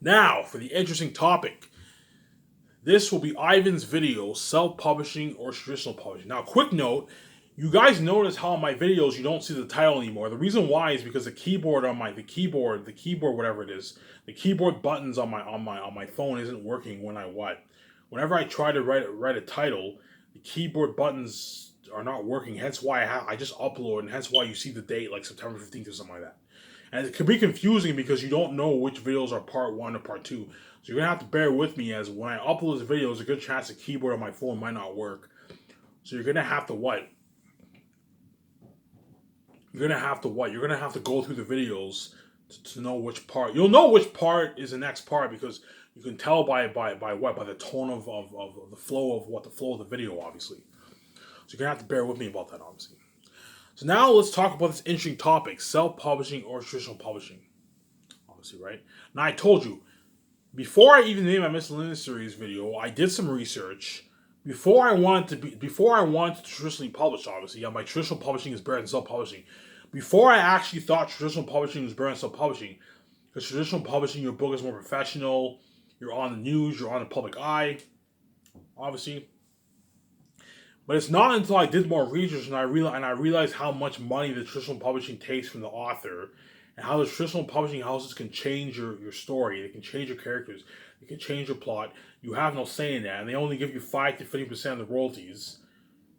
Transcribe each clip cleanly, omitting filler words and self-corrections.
Now, for the interesting topic. This will be Ivan's video, self-publishing or traditional publishing. Now, quick note, you guys notice how in my videos you don't see the title anymore. The reason why is because the keyboard on the keyboard, whatever it is, the keyboard buttons on my phone isn't working whenever I try to write a title, the keyboard buttons are not working. Hence why I just upload, and hence why you see the date like September 15th or something like that. And it can be confusing because you don't know which videos are part one or part two. So you're gonna have to bear with me as when I upload this video, there's a good chance the keyboard on my phone might not work. So you're gonna have to what? You're gonna have to what? You're gonna have to go through the videos to know which part. You'll know which part is the next part because you can tell by what? By the tone of the flow of the flow of the video, obviously. So you're gonna have to bear with me about that, obviously. So now let's talk about this interesting topic: self-publishing or traditional publishing. Obviously, right? Now I told you before I even made my miscellaneous series video, I did some research. Before I wanted to traditionally publish, obviously, yeah, my traditional publishing is better than self-publishing. Before I actually thought traditional publishing was better than self-publishing, because traditional publishing, your book is more professional. You're on the news. You're on the public eye, obviously. But it's not until I did more research and I realized how much money the traditional publishing takes from the author, and how the traditional publishing houses can change your story. They can change your characters. They can change your plot. You have no say in that, and they only give you 5 to 50% of the royalties.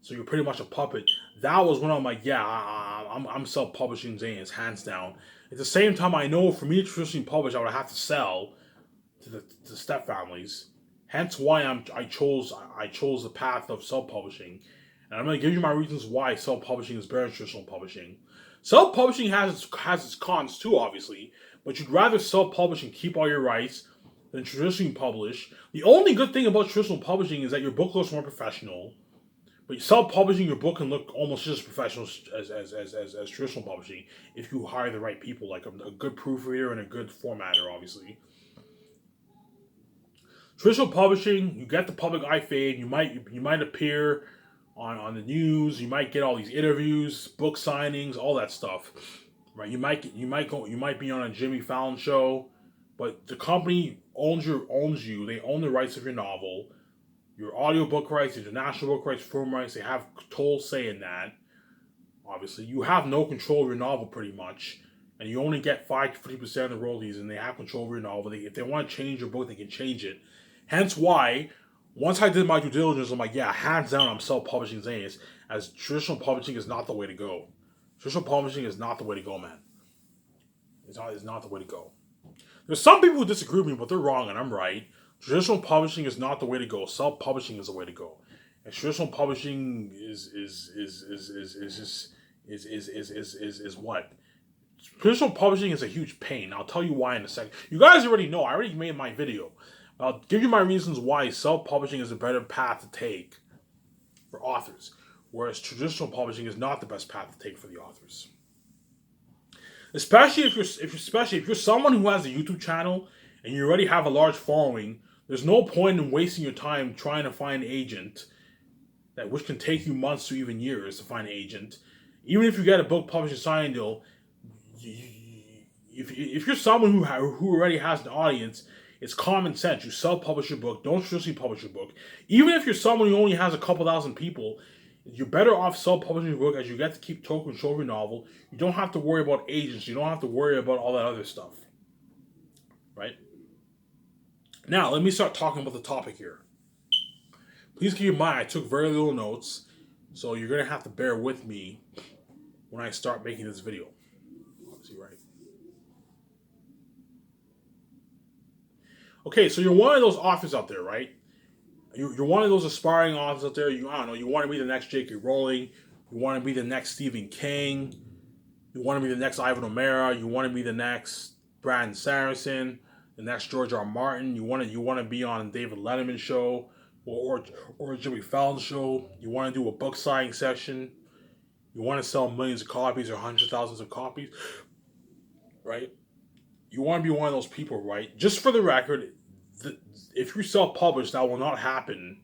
So you're pretty much a puppet. That was when I'm like, yeah, I'm self-publishing Zane's hands down. At the same time, I know for me to traditionally publish, I would have to sell to the step families. Hence why I chose the path of self-publishing, and I'm going to give you my reasons why self-publishing is better than traditional publishing. Self-publishing has its cons too, obviously, but you'd rather self-publish and keep all your rights than traditionally publish. The only good thing about traditional publishing is that your book looks more professional, but self-publishing your book can look almost just as professional as traditional publishing if you hire the right people, like a good proofreader and a good formatter, obviously. Traditional publishing, you get the public eye fame. You might appear on the news. You might get all these interviews, book signings, all that stuff. Right? You might be on a Jimmy Fallon show, but the company owns you. They own the rights of your novel, your audiobook rights, your international book rights, film rights. They have total say in that. Obviously, you have no control of your novel pretty much, and you only get 5 to 50% of the royalties, and they have control over your novel. If they want to change your book, they can change it. Hence why, once I did my due diligence, I'm like, yeah, hands down, I'm self-publishing Zanius, as traditional publishing is not the way to go. Traditional publishing is not the way to go, man. It's not the way to go. There's some people who disagree with me, but they're wrong, and I'm right. Traditional publishing is not the way to go. Self-publishing is the way to go. And traditional publishing is what? Traditional publishing is a huge pain. I'll tell you why in a second. You guys already know. I already made my video. I'll give you my reasons why self-publishing is a better path to take for authors, whereas traditional publishing is not the best path to take for the authors. Especially if you're someone who has a YouTube channel and you already have a large following, there's no point in wasting your time trying to find an agent that which can take you months to even years to find an agent. Even if you get a book publishing signing deal, if you're someone who already has an audience, it's common sense. You self-publish your book. Don't traditionally publish your book. Even if you're someone who only has a couple thousand people, you're better off self-publishing your book as you get to keep total control of your novel. You don't have to worry about agents. You don't have to worry about all that other stuff. Right? Now, let me start talking about the topic here. Please keep in mind, I took very little notes, so you're going to have to bear with me when I start making this video. Obviously, right? Okay, so you're one of those authors out there, right? You're one of those aspiring authors out there. I don't know. You want to be the next J.K. Rowling. You want to be the next Stephen King. You want to be the next Ivan O'Mara. You want to be the next Brandon Sanderson, the next George R. R. Martin. You want to be on David Letterman show or Jimmy Fallon show. You want to do a book signing session. You want to sell millions of copies or hundreds of thousands of copies, right? You want to be one of those people, right? Just for the record, if you self-publish, that will not happen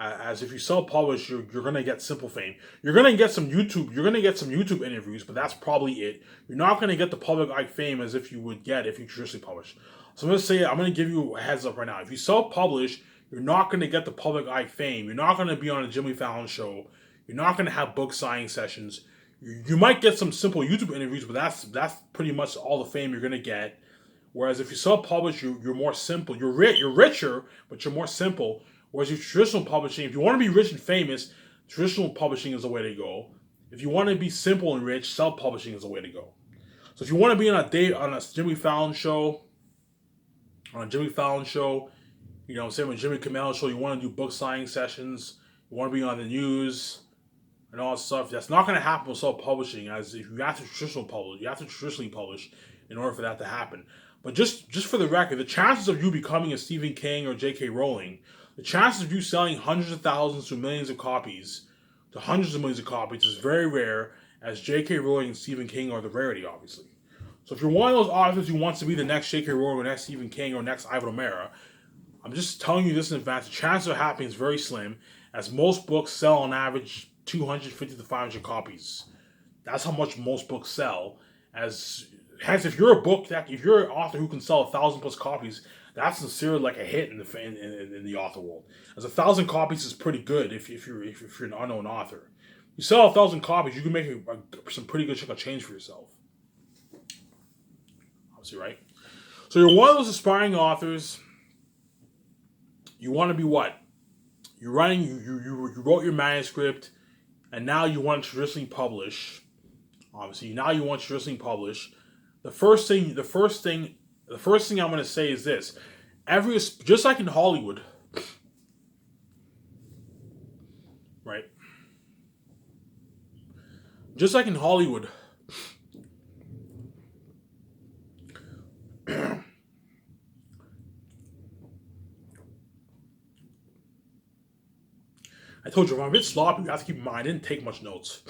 As if you self-publish, you're gonna get simple fame. You're gonna get some YouTube. You're gonna get some YouTube interviews, but that's probably it. You're not gonna get the public eye fame as if you would get if you traditionally publish. So I'm gonna give you a heads up right now. If you self-publish, you're not gonna get the public eye fame. You're not gonna be on a Jimmy Fallon show. You're not gonna have book signing sessions. You might get some simple YouTube interviews, but that's pretty much all the fame you're gonna get. Whereas if you self-publish, you're more simple. You're richer, but you're more simple. Whereas your traditional publishing, if you want to be rich and famous, traditional publishing is the way to go. If you want to be simple and rich, self-publishing is the way to go. So if you want to be on a Jimmy Fallon show, you know, say on a Jimmy Kimmel show, you want to do book signing sessions, you want to be on the news, and all that stuff. That's not going to happen with self-publishing. As if you have to traditionally publish in order for that to happen. But just for the record, the chances of you becoming a Stephen King or J.K. Rowling, the chances of you selling hundreds of thousands to millions of copies, to hundreds of millions of copies, is very rare, as J.K. Rowling and Stephen King are the rarity, obviously. So if you're one of those authors who wants to be the next J.K. Rowling or next Stephen King or next Ivan O'Mara, I'm just telling you this in advance. The chance of happening is very slim, as most books sell on average 250 to 500 copies. That's how much most books sell. Hence, if you're an author who can sell 1,000 plus copies, that's considered like a hit in the author world. As 1,000 copies is pretty good if you're an unknown author. You sell 1,000 copies, you can make some pretty good chunk of change for yourself. Obviously, right? So you're one of those aspiring authors. You want to be what? You're writing. You wrote your manuscript, and now you want to traditionally publish. Obviously, now you want to traditionally publish. The first thing I'm going to say is this: just like in Hollywood, right? Just like in Hollywood, I told you if I'm a bit sloppy, you have to keep in mind I didn't take much notes.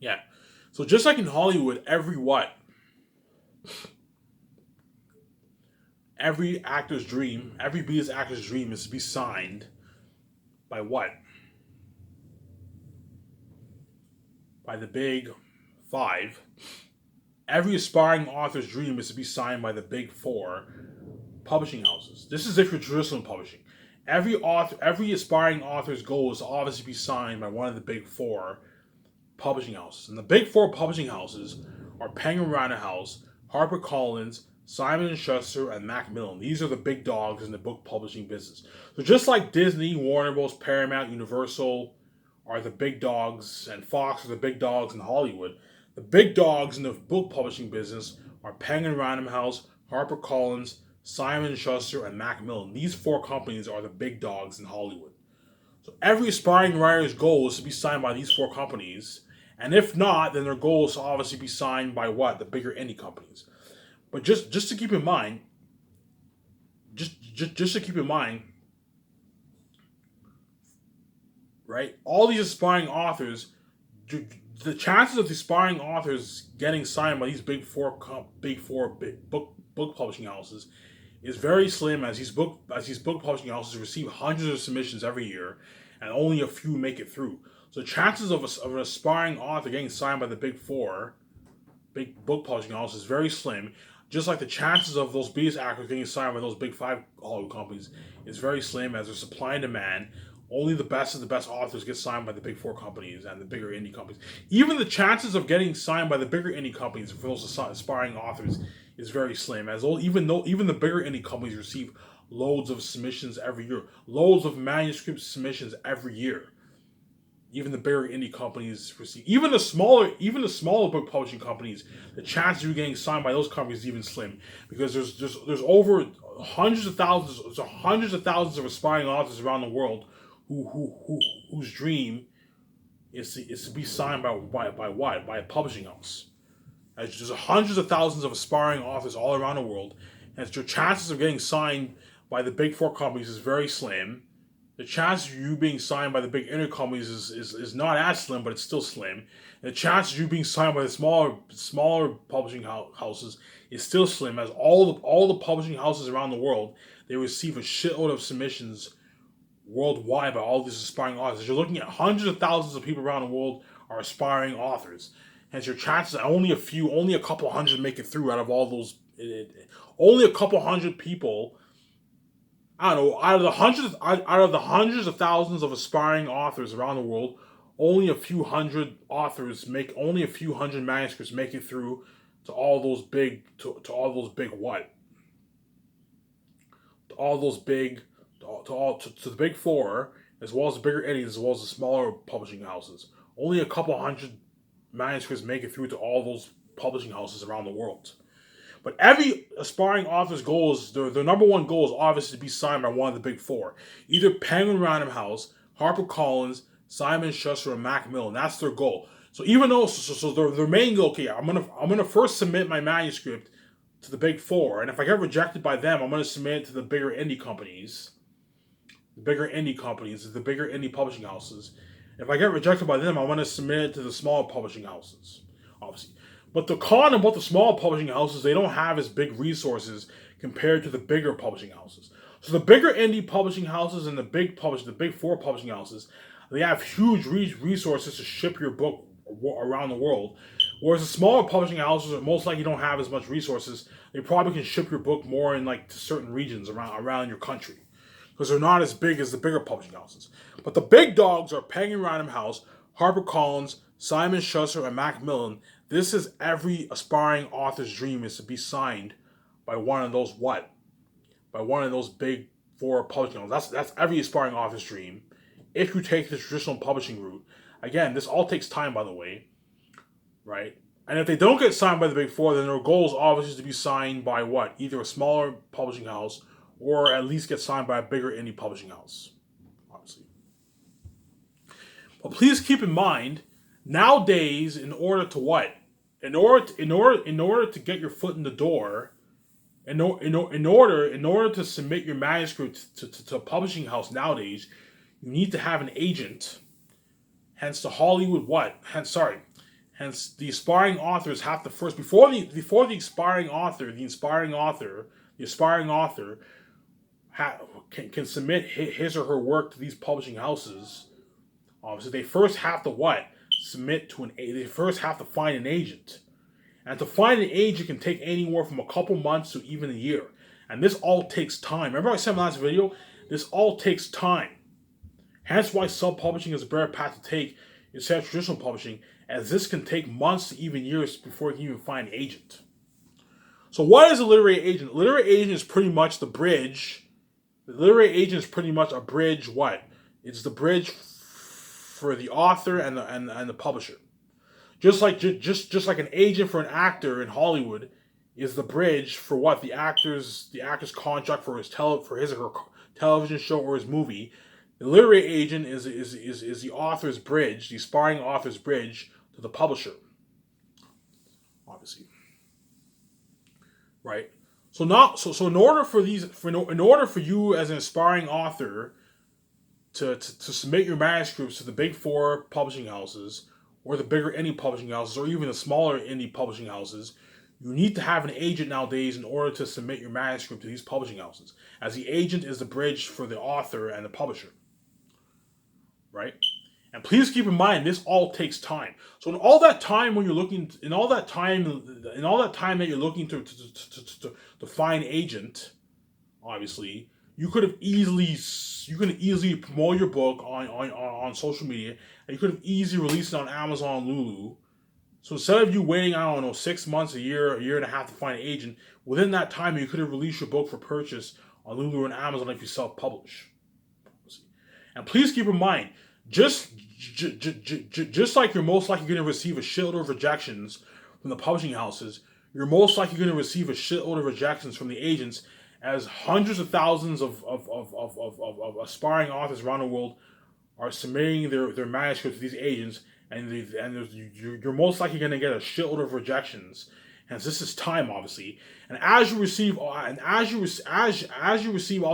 Yeah. So just like in Hollywood, every actor's dream, every business actor's dream is to be signed by what? By the big five. Every aspiring author's dream is to be signed by the big four publishing houses. This is if you're traditional publishing. Every aspiring author's goal is to obviously be signed by one of the big four publishing houses. And the big four publishing houses are Penguin Random House, HarperCollins, Simon & Schuster, and Macmillan. These are the big dogs in the book publishing business. So just like Disney, Warner Bros., Paramount, Universal are the big dogs, and Fox are the big dogs in Hollywood, the big dogs in the book publishing business are Penguin Random House, HarperCollins, Simon & Schuster, and Macmillan. These four companies are the big dogs in Hollywood. So every aspiring writer's goal is to be signed by these four companies. And if not, then their goal is to obviously be signed by what? The bigger indie companies. But just to keep in mind, right? All these aspiring authors, the chances of the aspiring authors getting signed by these big four book publishing houses is very slim, as these book publishing houses receive hundreds of submissions every year, and only a few make it through. So the chances of an aspiring author getting signed by the big book publishing houses is very slim. Just like the chances of those business actors getting signed by those big five Hollywood companies is very slim, as there's supply and demand. Only the best of the best authors get signed by the big four companies and the bigger indie companies. Even the chances of getting signed by the bigger indie companies for those aspiring authors is very slim, as even the bigger indie companies receive loads of submissions every year, loads of manuscript submissions every year. Even the bigger indie companies receive, even the smaller book publishing companies, the chances of you getting signed by those companies is even slim, because there's over hundreds of thousands of aspiring authors around the world whose dream is to be signed by a publishing house. There's hundreds of thousands of aspiring authors all around the world, and your chances of getting signed by the big four companies is very slim. the chance of you being signed by the big internet companies is not as slim, but it's still slim. And the chance of you being signed by the smaller publishing houses is still slim, as all the publishing houses around the world, they receive a shitload of submissions worldwide by all these aspiring authors. You're looking at hundreds of thousands of people around the world are aspiring authors. Hence, your chances only a couple hundred make it through out of all those. Only a couple hundred people. I don't know. Out of the hundreds of thousands of aspiring authors around the world, only a few hundred manuscripts make it through to all those big to all those big what to all those big to the big four, as well as the bigger entities, as well as the smaller publishing houses. Only a couple hundred manuscripts make it through to all those publishing houses around the world. But every aspiring author's goal is their number one goal is obviously to be signed by one of the big four, either Penguin Random House, HarperCollins, Simon Schuster, or Macmillan. That's their goal. So even though their main goal, okay, I'm gonna first submit my manuscript to the big four, and if I get rejected by them, I'm gonna submit it to the bigger indie companies. The bigger indie publishing houses. If I get rejected by them, I want to submit it to the smaller publishing houses, obviously. But the con about the small publishing houses, they don't have as big resources compared to the bigger publishing houses. So the bigger indie publishing houses and the big four publishing houses, they have huge resources to ship your book around the world. Whereas the smaller publishing houses most likely don't have as much resources. They probably can ship your book more in like to certain regions around your country, because they're not as big as the bigger publishing houses. But the big dogs are Penguin Random House, HarperCollins, Simon Schuster, and Macmillan. This is every aspiring author's dream, is to be signed by one of those By one of those big four publishing houses. That's every aspiring author's dream. If you take the traditional publishing route. Again, this all takes time, by the way, right? And if they don't get signed by the big four, then their goal is obviously to be signed by what? Either a smaller publishing house or at least get signed by a bigger indie publishing house, obviously. But please keep in mind, nowadays, in order to what? In order to get your foot in the door, in order to submit your manuscript to a publishing house nowadays, you need to have an agent. Hence the Hollywood what? Hence the aspiring authors have to first, before the aspiring author can submit his or her work to these publishing houses. Obviously, they first have to what? They first have to find an agent. And to find an agent can take anywhere from a couple months to even a year. And this all takes time. Remember I said in my last video? This all takes time. Hence why self-publishing is a better path to take instead of traditional publishing, as this can take months to even years before you can even find an agent. So what is a literary agent? A literary agent is pretty much the bridge. The literary agent is pretty much a bridge. What? It's the bridge for the author and the publisher. Just like an agent for an actor in Hollywood is the bridge for what? The actor's contract for his or her television show or his movie. The literary agent is the author's bridge, the aspiring author's bridge to the publisher. Obviously. Right? So in order for you as an aspiring author to submit your manuscripts to the big four publishing houses, or the bigger indie publishing houses, or even the smaller indie publishing houses, you need to have an agent nowadays in order to submit your manuscript to these publishing houses, as the agent is the bridge for the author and the publisher. Right? And please keep in mind, this all takes time. So in all that time that you're looking to find an agent, obviously, you could have easily promote your book on social media, and you could have easily released it on Amazon and Lulu. So instead of you waiting, 6 months, a year and a half to find an agent, within that time you could have released your book for purchase on Lulu and Amazon if you self-publish. And please keep in mind, just like you're most likely going to receive a shitload of rejections from the publishing houses, you're most likely going to receive a shitload of rejections from the agents, as hundreds of thousands of aspiring authors around the world are submitting their manuscripts to these agents, and you're most likely going to get a shitload of rejections. And this is time, obviously. And as you receive all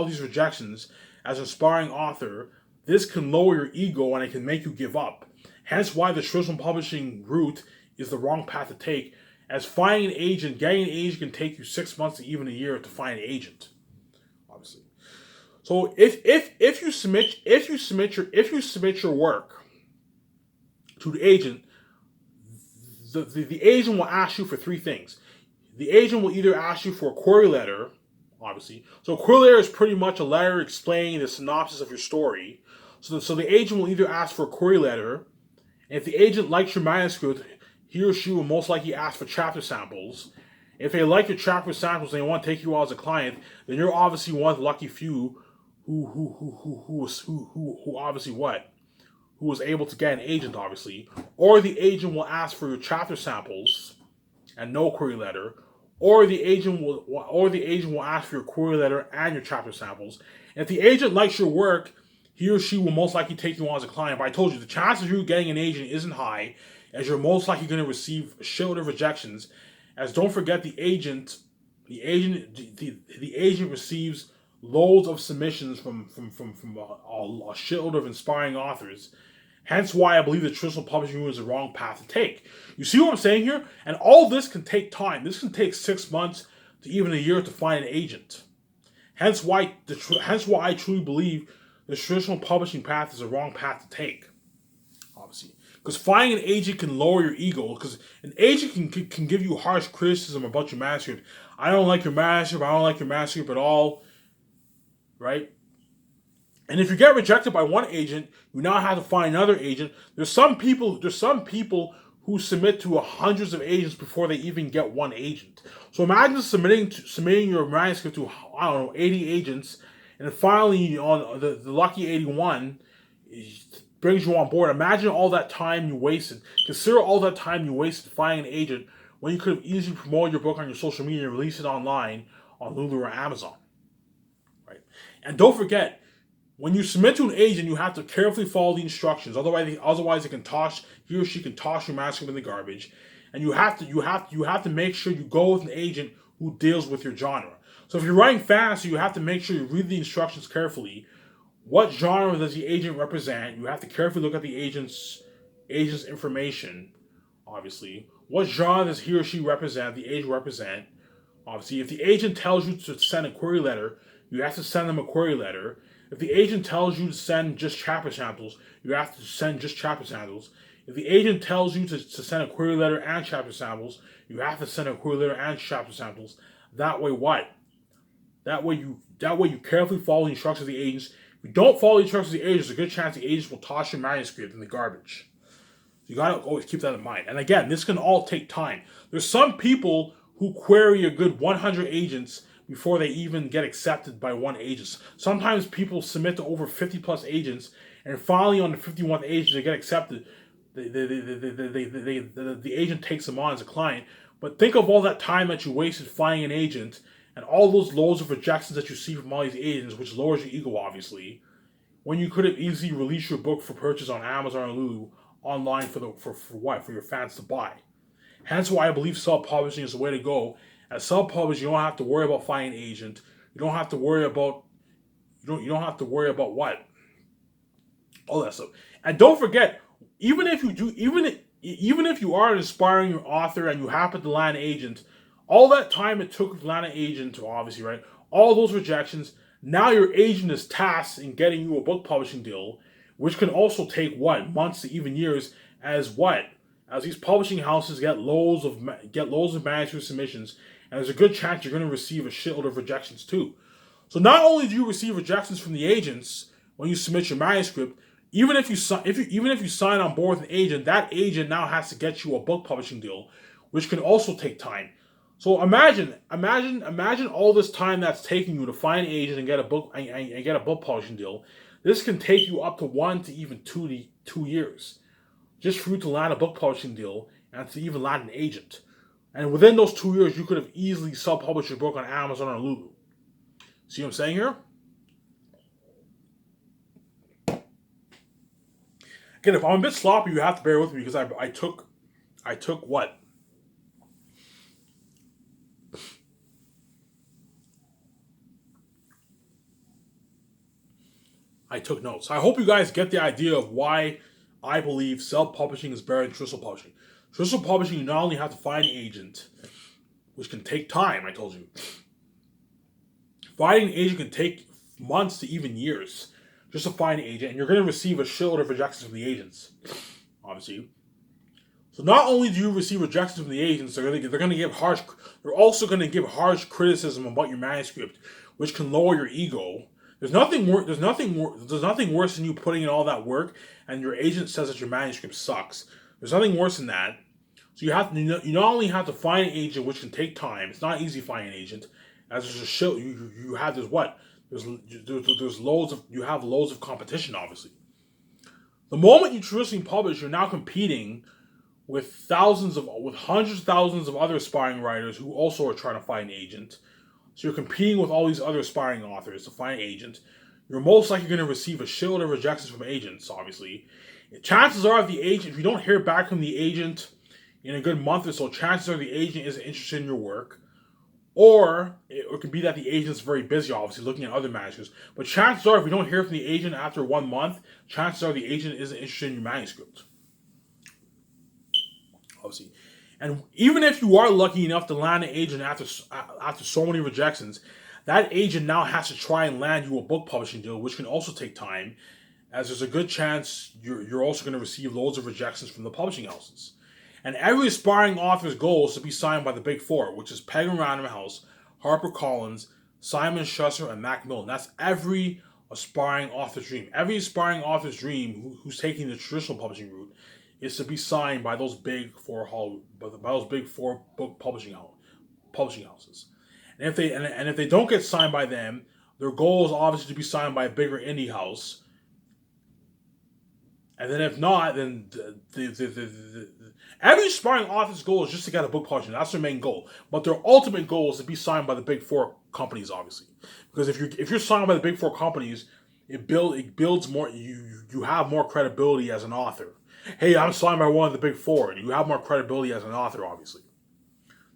these rejections, as an aspiring author, this can lower your ego and it can make you give up. Hence why the traditional publishing route is the wrong path to take, as finding an agent, getting an agent can take you 6 months to even a year to find an agent. Obviously. So if you submit your work to the agent, the agent will ask you for three things. The agent will either ask you for a query letter, obviously. So a query letter is pretty much a letter explaining the synopsis of your story. So the agent will either ask for a query letter, and if the agent likes your manuscript, he or she will most likely ask for chapter samples. If they like your chapter samples and they want to take you on as a client, then you're obviously one of the lucky few who obviously what? Who was able to get an agent, obviously. Or the agent will ask for your chapter samples and no query letter, or the agent will ask for your query letter and your chapter samples. And if the agent likes your work, he or she will most likely take you on as a client. But I told you, the chances of you getting an agent isn't high, as you're most likely going to receive a shitload of rejections. As don't forget, the agent receives loads of submissions from a shitload of inspiring authors. Hence why I believe the traditional publishing route is the wrong path to take. You see what I'm saying here? And all this can take time. This can take 6 months to even a year to find an agent. Hence why I truly believe the traditional publishing path is the wrong path to take. Obviously. Because finding an agent can lower your ego. Because an agent can give you harsh criticism about your manuscript. I don't like your manuscript. I don't like your manuscript at all. Right? And if you get rejected by one agent, you now have to find another agent. There's some people who submit to hundreds of agents before they even get one agent. So imagine submitting your manuscript to 80 agents, and finally on the lucky 81 brings you on board. Imagine all that time you wasted. Consider all that time you wasted finding an agent when you could have easily promoted your book on your social media and released it online on Lulu or Amazon. Right? And don't forget, when you submit to an agent, you have to carefully follow the instructions. Otherwise, he or she can toss your manuscript in the garbage. And you have to make sure you go with an agent who deals with your genre. So if you're writing fantasy, you have to make sure you read the instructions carefully. What genre does the agent represent? You have to carefully look at the agent's information, obviously. What genre does he or she represent, the agent represent? Obviously, if the agent tells you to send a query letter, you have to send them a query letter. If the agent tells you to send just chapter samples, you have to send just chapter samples. If the agent tells you to send a query letter and chapter samples, you have to send a query letter and chapter samples. That way what? That way you carefully follow the instructions of the agents. If you don't follow the instructions of the agents, there's a good chance the agents will toss your manuscript in the garbage. So you gotta always keep that in mind. And again, this can all take time. There's some people who query a good 100 agents before they even get accepted by one agent. Sometimes people submit to over 50 plus agents, and finally on the 51st agent they get accepted. The agent takes them on as a client. But think of all that time that you wasted finding an agent, and all those loads of rejections that you see from all these agents, which lowers your ego, obviously, when you could have easily released your book for purchase on Amazon or Lulu online for your fans to buy. Hence why I believe self-publishing is the way to go. As self-publishing, you don't have to worry about finding an agent. You don't have to worry about what? All that stuff. And don't forget, even if you are an aspiring author and you happen to land an agent, all that time it took to land an agent, obviously, right? All those rejections, now your agent is tasked in getting you a book publishing deal, which can also take months to even years, as these publishing houses get loads of manuscript submissions, and there's a good chance you're going to receive a shitload of rejections too. So not only do you receive rejections from the agents when you submit your manuscript, even if you sign on board with an agent, that agent now has to get you a book publishing deal, which can also take time. So imagine all this time that's taking you to find an agent and get a book publishing deal. This can take you up to 1 to even 2 years, just for you to land a book publishing deal and to even land an agent. And within those 2 years, you could have easily self-published your book on Amazon or Lulu. See what I'm saying here? Again, if I'm a bit sloppy, you have to bear with me because I took what? I took notes. I hope you guys get the idea of why I believe self-publishing is better than traditional publishing. Traditional publishing, you not only have to find an agent, which can take time, I told you. Finding an agent can take months to even years just to find an agent, and you're going to receive a shitload of rejections from the agents, obviously. So not only do you receive rejections from the agents, they're also going to give harsh criticism about your manuscript, which can lower your ego. There's nothing worse than you putting in all that work and your agent says that your manuscript sucks. There's nothing worse than that. So you not only have to find an agent, which can take time. It's not easy finding an agent, as there's a show you have there's loads of competition. Obviously, the moment you traditionally publish, you're now competing with hundreds of thousands of other aspiring writers who also are trying to find an agent. So you're competing with all these other aspiring authors to find an agent. You're most likely going to receive a shitload of rejections from agents, obviously. Chances are, if you don't hear back from the agent in a good month or so, chances are the agent isn't interested in your work. Or it could be that the agent's very busy, obviously, looking at other manuscripts. But chances are, if you don't hear from the agent after 1 month, chances are the agent isn't interested in your manuscript. Obviously. And even if you are lucky enough to land an agent after so many rejections, that agent now has to try and land you a book publishing deal, which can also take time, as there's a good chance you're also going to receive loads of rejections from the publishing houses. And every aspiring author's goal is to be signed by the Big Four, which is Penguin Random House, HarperCollins, Simon Schuster, and Macmillan. That's every aspiring author's dream. Every aspiring author's dream who's taking the traditional publishing route is to be signed by those big four book publishing houses. And if they don't get signed by them, their goal is obviously to be signed by a bigger indie house. And then if not, then every aspiring author's goal is just to get a book published. That's their main goal. But their ultimate goal is to be signed by the big four companies, obviously. Because if you're signed by the big four companies, it builds more. You have more credibility as an author. Hey, I'm signed by one of the big four, and you have more credibility as an author, obviously.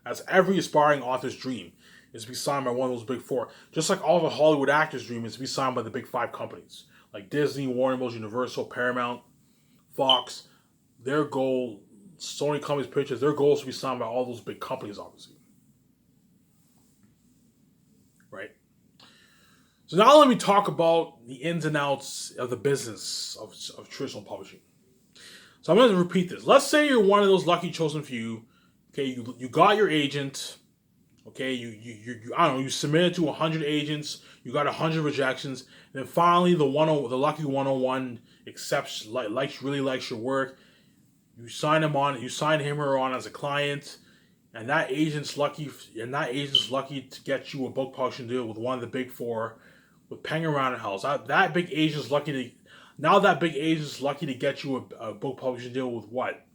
That's every aspiring author's dream, is to be signed by one of those big four. Just like all the Hollywood actors' dream is to be signed by the big five companies. Like Disney, Warner Bros., Universal, Paramount, Fox. Their goal, Sony Companies Pictures, their goal is to be signed by all those big companies, obviously. Right? So now let me talk about the ins and outs of the business of traditional publishing. So I'm going to repeat this. Let's say you're one of those lucky chosen few. Okay, you got your agent. Okay, you submitted to 100 agents. You got 100 rejections. And then finally, the lucky 101 accepts, really likes your work. You sign him or her on as a client, and that agent's lucky to get you a book publishing deal with one of the big four, with Penguin Random House. That big agent's lucky to get you a book publishing deal with what?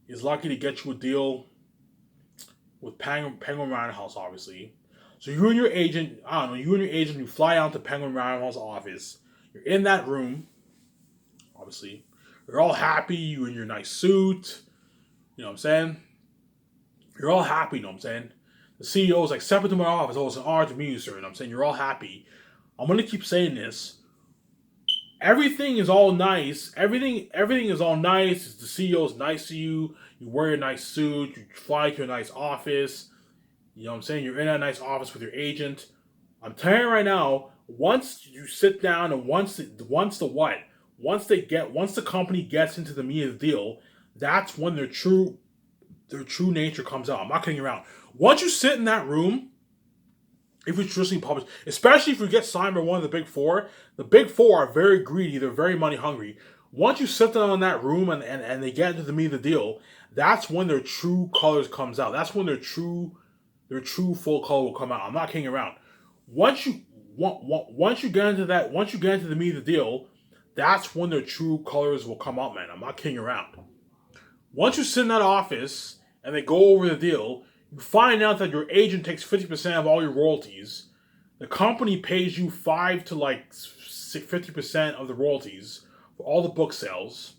He's lucky to get you a deal with Penguin Random House, obviously. So you and your agent, you fly out to Penguin Random House office. You're in that room, obviously. You're all happy, you in your nice suit. You know what I'm saying? You're all happy, you know what I'm saying? The CEO is like, step into my office. Oh, it's an honor to meet you, sir. You know what I'm saying? You're all happy. I'm going to keep saying this. Everything is all nice. Everything is all nice. The CEO is nice to you. You wear a nice suit. You fly to a nice office. You know what I'm saying? You're in a nice office with your agent. I'm telling you right now, once you sit down and once the company gets into the meat of the deal, that's when their true nature comes out. I'm not kidding around. Once you sit in that room, if you traditionally publish, especially if you get signed by one of the big four are very greedy, they're very money hungry. Once you sit down in that room and they get into the meat of the deal, that's when their true colors comes out. That's when their true full color will come out. I'm not kidding around. Once you get into the meat of the deal, that's when their true colors will come out, man. I'm not kidding around. Once you sit in that office and they go over the deal, you find out that your agent takes 50% of all your royalties. The company pays you 5 to 50% of the royalties for all the book sales.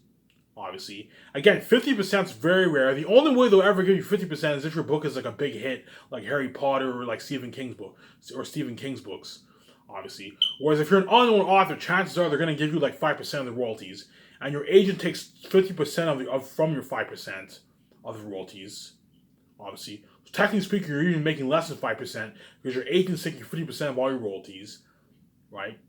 Obviously, again, 50% is very rare. The only way they'll ever give you 50% is if your book is like a big hit, like Harry Potter or like Stephen King's books. obviously. Whereas if you're an unknown author, chances are they're going to give you like 5% of the royalties, and your agent takes 50% from your 5% of the royalties, obviously. So technically speaking, you're even making less than 5% because your agent's taking 50% of all your royalties, right?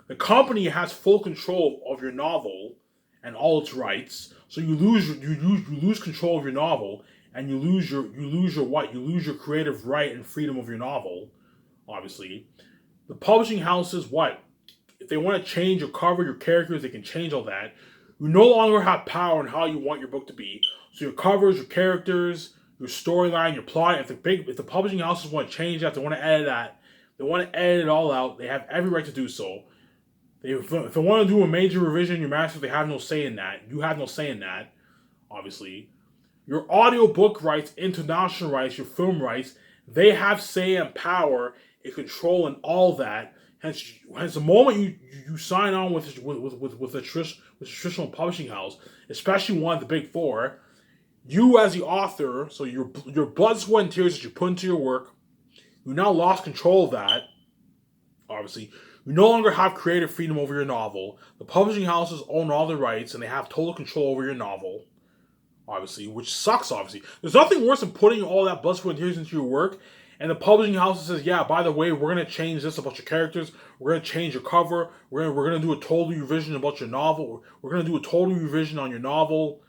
The company has full control of your novel and all its rights, so you lose control of your novel, and you lose your creative right and freedom of your novel, obviously. The publishing houses, what? If they want to change your cover, your characters, they can change all that. You no longer have power on how you want your book to be. So your covers, your characters, your storyline, your plot. If the publishing houses want to change that, they want to edit that, they want to edit it all out. They have every right to do so. If they want to do a major revision in your master, they have no say in that. You have no say in that, obviously. Your audiobook rights, international rights, your film rights, they have say and power and control in all that. Hence the moment you sign on with a traditional publishing house, especially one of the big four, you as the author, so your blood, sweat, and tears that you put into your work, you now lost control of that. Obviously, you no longer have creative freedom over your novel. The publishing houses own all the rights, and they have total control over your novel. Obviously, which sucks. Obviously, there's nothing worse than putting all that blood, sweat, and tears into your work, and the publishing house says, "Yeah, by the way, we're gonna change this about your characters. We're gonna change your cover. We're gonna do a total revision about your novel. We're gonna do a total revision on your novel."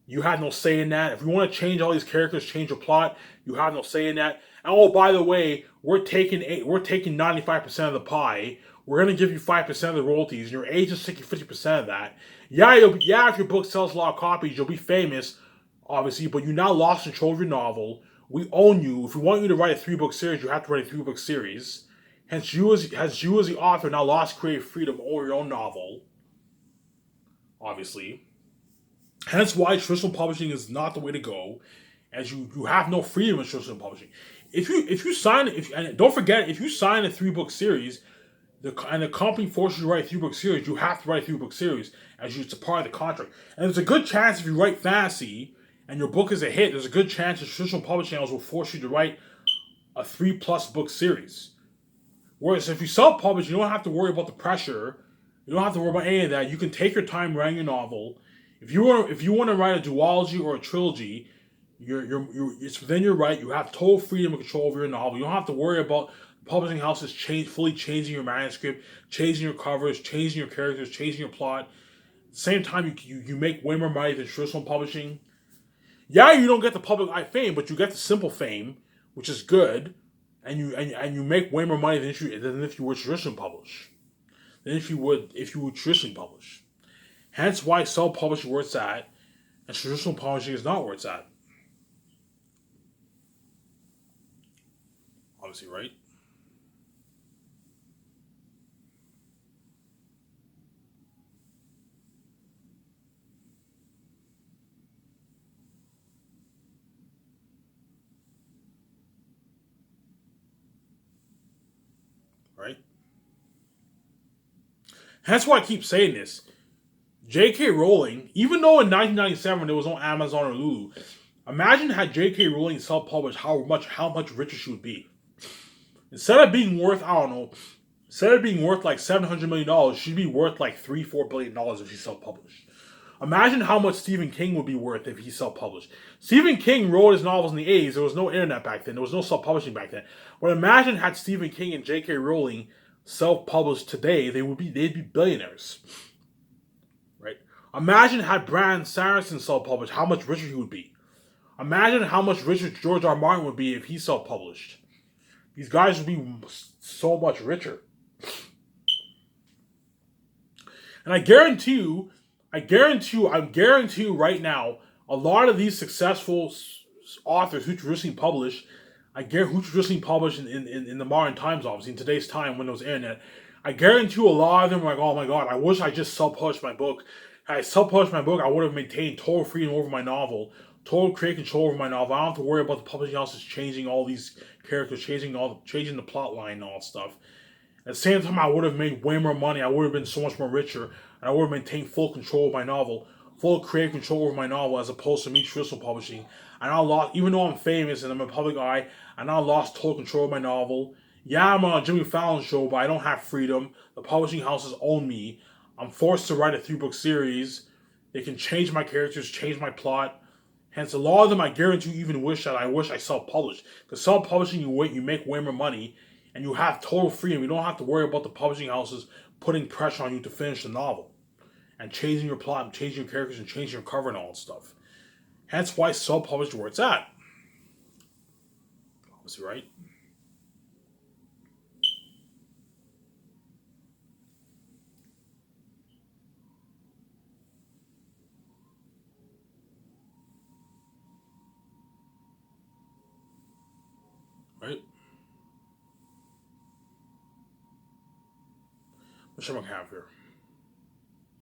You have no say in that. If you want to change all these characters, change your plot, you have no say in that. And oh, by the way, we're taking 95% of the pie. We're gonna give you 5% of the royalties, and your agent's taking 50% of that. Yeah, if your book sells a lot of copies, you'll be famous, obviously, but you now lost control of your novel. We own you. If we want you to write a 3-book series, you have to write a 3-book series. Hence, you as the author now lost creative freedom over your own novel. Obviously. Hence why traditional publishing is not the way to go, as you have no freedom in traditional publishing. If you sign and don't forget, if you sign a 3-book series, the company forces you to write a 3-book series, you have to write a 3-book series as it's a part of the contract. And there's a good chance if you write fantasy and your book is a hit, there's a good chance the traditional publishing house will force you to write a 3+ book series. Whereas if you self-publish, you don't have to worry about the pressure. You don't have to worry about any of that. You can take your time writing your novel. If you want to write a duology or a trilogy, it's within your right. You have total freedom and control over your novel. You don't have to worry about publishing houses fully changing your manuscript, changing your covers, changing your characters, changing your plot. At the same time, you make way more money than traditional publishing. Yeah, you don't get the public eye fame, but you get the simple fame, which is good, and you make way more money than if you were traditionally published. Than if you would traditionally publish. Hence why self-publishing where it's at, and traditional publishing is not where it's at. Obviously, right? Right? Hence why I keep saying this. J.K. Rowling, even though in 1997 there was no Amazon or Lulu, imagine had J.K. Rowling self-published how much richer she would be. Instead of being worth, I don't know, like $700 million, she'd be worth like $3-4 billion if she self-published. Imagine how much Stephen King would be worth if he self-published. Stephen King wrote his novels in the 80s. There was no internet back then. There was no self-publishing back then. But imagine had Stephen King and J.K. Rowling self-published today, they'd be billionaires. Right? Imagine had Brandon Sanderson self-published, how much richer he would be. Imagine how much richer George R. Martin would be if he self-published. These guys would be so much richer. And I guarantee you right now, a lot of these successful authors who traditionally publish, in the modern times, obviously, in today's time when there was internet, I guarantee you a lot of them are like, oh my god, I wish I just self-published my book. Had I self-published my book, I would have maintained total freedom over my novel, total creative control over my novel. I don't have to worry about the publishing houses changing all these characters, changing the plot line and all that stuff. At the same time, I would have made way more money. I would have been so much more richer, and I would have maintained full control of my novel, full creative control over my novel, as opposed to me traditional publishing. I now lost, even though I'm famous and I'm in public eye, I now lost total control of my novel. Yeah, I'm on a Jimmy Fallon show, but I don't have freedom. The publishing houses own me. I'm forced to write a 3-book series. They can change my characters, change my plot. Hence, a lot of them I guarantee you even wish I self-published. Because self-publishing, you make way more money, and you have total freedom. You don't have to worry about the publishing houses putting pressure on you to finish the novel, and changing your plot, and changing your characters, and changing your cover and all that stuff. Hence why self-published where it's at. Obviously, right? Right? What should I have here?